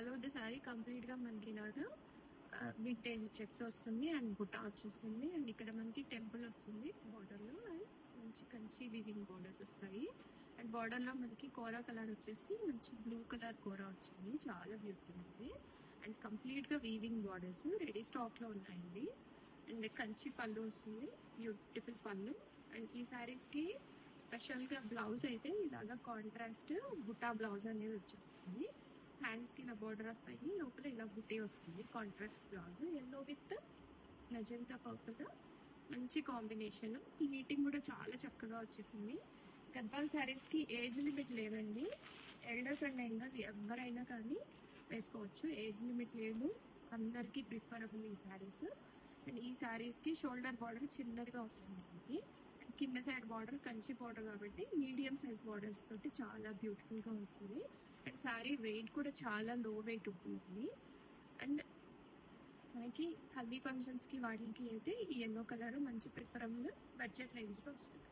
All over the sorry complete గా మనకి ఇలాగా వింటేజ్ చెక్స్ వస్తుంది అండ్ బుట్ట వచ్చేస్తుంది. అండ్ ఇక్కడ మనకి టెంపుల్ వస్తుంది బార్డర్ లో. అండ్ మంచి కంచి వీవింగ్ బోర్డర్స్ వస్తాయి. అండ్ బార్డర్ లో మనకి కోరా కలర్ వచ్చేసి మంచి బ్లూ కలర్ కోరా వచ్చింది, చాలా బ్యూటిఫుల్ ఉంది. అండ్ కంప్లీట్ గా వీవింగ్ బార్డర్స్ రెడీ స్టాక్ లో ఉన్నాయండి. అండ్ కంచి పళ్ళు వస్తుంది, బ్యూటిఫుల్ పళ్ళు. అండ్ ఈ సారీస్ కి స్పెషల్ గా బ్లౌజ్ అయితే ఇలాగా కాంట్రాస్ట్ బుటా బ్లౌజ్ అనేది వచ్చేస్తుంది. హ్యాండ్స్ కి ఇలా బోర్డర్ వస్తాయి, లోపల ఇలా బుట్టి వస్తుంది. Contrast blouse yellow with magenta purple, మంచి కాంబినేషన్. హీటింగ్ కూడా చాలా చక్కగా వచ్చేసింది. గద్వాల్ శారీస్ కి ఏజ్ లిమిట్ లేదండి. ఎల్డర్స్ అండ్ యంగర్స్ ఎవరైనా కానీ వేసుకోవచ్చు, ఏజ్ లిమిట్ లేదు. అందరికీ ప్రిఫరబుల్ ఈ శారీస్. అండ్ ఈ శారీస్ కి షోల్డర్ బార్డర్ చిన్నదిగా వస్తుంది, కింద సైడ్ బార్డర్ కంచి బార్డర్ కాబట్టి మీడియం సైజ్ బార్డర్స్ తోటి చాలా బ్యూటిఫుల్ గా ఉంటుంది. అండ్ శారీ వెయిట్ కూడా చాలా లో వెయిట్ ఉంటుంది. అండ్ మనకి హల్దీ ఫంక్షన్స్ కి వాటికి అయితే ఈ ఎల్లో కలర్ మంచి ప్రిఫరబుల్ బడ్జెట్ రేంజ్ లో వస్తుంది.